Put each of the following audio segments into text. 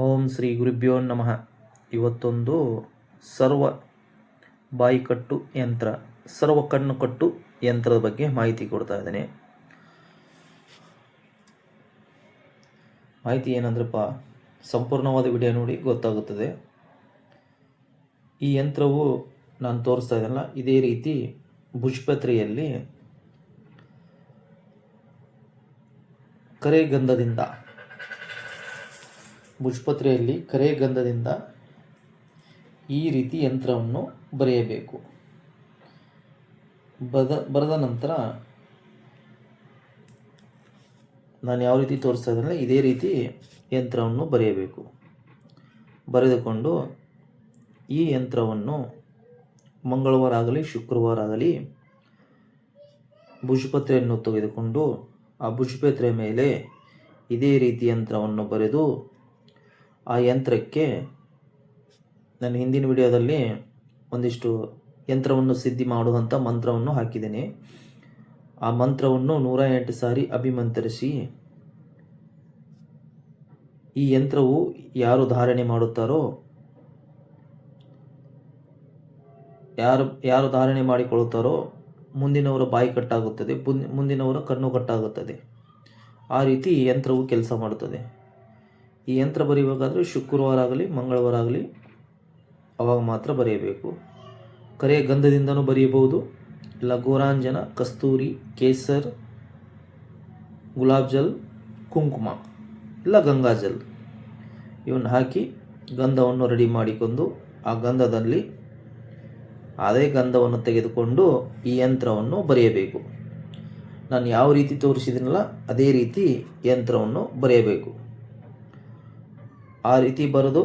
ಓಂ ಶ್ರೀ ಗುರುಭ್ಯೋ ನಮಃ. ಇವತ್ತೊಂದು ಸರ್ವ ಬಾಯಿ ಕಟ್ಟು ಯಂತ್ರ, ಸರ್ವ ಕಣ್ಣು ಕಟ್ಟು ಯಂತ್ರದ ಬಗ್ಗೆ ಮಾಹಿತಿ ಕೊಡ್ತಾ ಇದ್ದೇನೆ. ಮಾಹಿತಿ ಏನಂದ್ರಪ್ಪ, ಸಂಪೂರ್ಣವಾದ ವಿಡಿಯೋ ನೋಡಿ ಗೊತ್ತಾಗುತ್ತದೆ. ಈ ಯಂತ್ರವು ನಾನು ತೋರಿಸ್ತಾ ಇದ್ದಲ್ಲ, ಇದೇ ರೀತಿ ಭುಜಪತ್ರೆಯಲ್ಲಿ ಕರೆಗಂಧದಿಂದ ಭುಜಪತ್ರೆಯಲ್ಲಿ ಕರೆಗಂಧದಿಂದ ಈ ರೀತಿ ಯಂತ್ರವನ್ನು ಬರೆಯಬೇಕು. ಬರೆದ ನಂತರ ನಾನು ಯಾವ ರೀತಿ ತೋರಿಸ್ತಾ ಇದ್ದೇನೆ ಇದೇ ರೀತಿ ಯಂತ್ರವನ್ನು ಬರೆಯಬೇಕು. ಬರೆದುಕೊಂಡು ಈ ಯಂತ್ರವನ್ನು ಮಂಗಳವಾರ ಆಗಲಿ ಶುಕ್ರವಾರ ಆಗಲಿ ಭುಜಪತ್ರೆಯನ್ನು ತೆಗೆದುಕೊಂಡು ಆ ಭುಜಪತ್ರೆ ಮೇಲೆ ಇದೇ ರೀತಿ ಯಂತ್ರವನ್ನು ಬರೆದು ಆ ಯಂತ್ರಕ್ಕೆ ನಾನು ಹಿಂದಿನ ವಿಡಿಯೋದಲ್ಲಿ ಒಂದಿಷ್ಟು ಯಂತ್ರವನ್ನು ಸಿದ್ಧಿ ಮಾಡುವಂಥ ಮಂತ್ರವನ್ನು ಹಾಕಿದ್ದೇನೆ. ಆ ಮಂತ್ರವನ್ನು 108 ಸಾರಿ ಅಭಿಮಂತ್ರಿಸಿ ಈ ಯಂತ್ರವು ಯಾರು ಧಾರಣೆ ಮಾಡುತ್ತಾರೋ, ಯಾರು ಧಾರಣೆ ಮಾಡಿಕೊಳ್ಳುತ್ತಾರೋ ಮುಂದಿನವರ ಬಾಯಿ ಕಟ್ಟಾಗುತ್ತದೆ, ಮುಂದಿನವರ ಕಣ್ಣು ಕಟ್ಟಾಗುತ್ತದೆ. ಆ ರೀತಿ ಈ ಯಂತ್ರವು ಕೆಲಸ ಮಾಡುತ್ತದೆ. ಈ ಯಂತ್ರ ಬರೆಯಬೇಕಾದ್ರೆ ಶುಕ್ರವಾರ ಆಗಲಿ ಮಂಗಳವಾರ ಆಗಲಿ ಅವಾಗ ಮಾತ್ರ ಬರೆಯಬೇಕು. ಕರೆಯ ಗಂಧದಿಂದನೂ ಬರೆಯಬಹುದು, ಇಲ್ಲ ಗೋರಾಂಜನ, ಕಸ್ತೂರಿ, ಕೇಸರ್, ಗುಲಾಬ್ ಜಲ್, ಕುಂಕುಮ ಇಲ್ಲ ಗಂಗಾಜಲ್ ಇವನ್ನು ಹಾಕಿ ಗಂಧವನ್ನು ರೆಡಿ ಮಾಡಿಕೊಂಡು ಆ ಗಂಧದಲ್ಲಿ ಅದೇ ಗಂಧವನ್ನು ತೆಗೆದುಕೊಂಡು ಈ ಯಂತ್ರವನ್ನು ಬರೆಯಬೇಕು. ನಾನು ಯಾವ ರೀತಿ ತೋರಿಸಿದ್ದೀನಲ್ಲ ಅದೇ ರೀತಿ ಯಂತ್ರವನ್ನು ಬರೆಯಬೇಕು. ಆ ರೀತಿ ಬರೆದು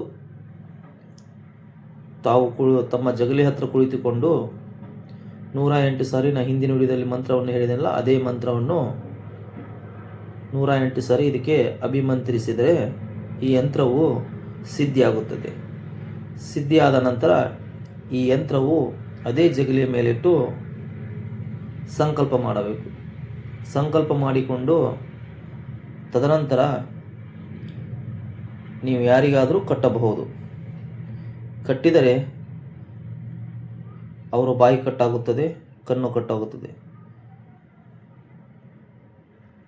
ತಾವು ತಮ್ಮ ಜಗಲಿ ಹತ್ರ ಕುಳಿತುಕೊಂಡು 108 ಸಾರಿ ನಾನು ಹಿಂದಿನ ವಿಡಿಯೋದಲ್ಲಿ ಮಂತ್ರವನ್ನು ಹೇಳಿದೆನಲ್ಲ ಅದೇ ಮಂತ್ರವನ್ನು 108 ಸಾರಿ ಇದಕ್ಕೆ ಅಭಿಮಂತ್ರಿಸಿದರೆ ಈ ಯಂತ್ರವು ಸಿದ್ಧಿಯಾಗುತ್ತದೆ. ಸಿದ್ಧಿಯಾದ ನಂತರ ಈ ಯಂತ್ರವು ಅದೇ ಜಗಲಿಯ ಮೇಲಿಟ್ಟು ಸಂಕಲ್ಪ ಮಾಡಬೇಕು. ಸಂಕಲ್ಪ ಮಾಡಿಕೊಂಡು ತದನಂತರ ನೀವು ಯಾರಿಗಾದರೂ ಕಟ್ಟಬಹುದು. ಕಟ್ಟಿದರೆ ಅವರ ಬಾಯಿ ಕಟ್ಟಾಗುತ್ತದೆ, ಕಣ್ಣು ಕಟ್ಟಾಗುತ್ತದೆ.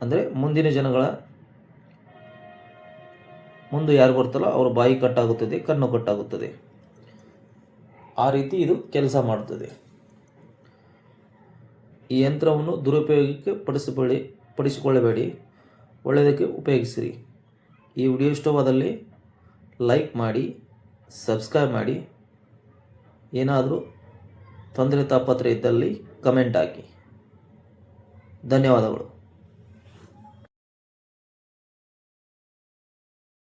ಅಂದರೆ ಮುಂದಿನ ಜನಗಳ ಮುಂದೆ ಯಾರು ಬರ್ತಾರೋ ಅವ್ರ ಬಾಯಿ ಕಟ್ಟಾಗುತ್ತದೆ, ಕಣ್ಣು ಕಟ್ಟಾಗುತ್ತದೆ. ಆ ರೀತಿ ಇದು ಕೆಲಸ ಮಾಡುತ್ತದೆ. ಈ ಯಂತ್ರವನ್ನು ದುರುಪಯೋಗಕ್ಕೆ ಪಡಿಸಿಕೊಳ್ಳಬೇಡಿ, ಒಳ್ಳೆಯದಕ್ಕೆ ಉಪಯೋಗಿಸಿರಿ. ಈ ವಿಡಿಯೋ ಇಷ್ಟವಾದಲ್ಲಿ ಲೈಕ್ ಮಾಡಿ, ಸಬ್ಸ್ಕ್ರೈಬ್ ಮಾಡಿ. ಏನಾದರೂ ತೊಂದರೆ ತಾಪತ್ರೆ ಇದ್ದಲ್ಲಿ ಕಮೆಂಟ್ ಹಾಕಿ. ಧನ್ಯವಾದಗಳು.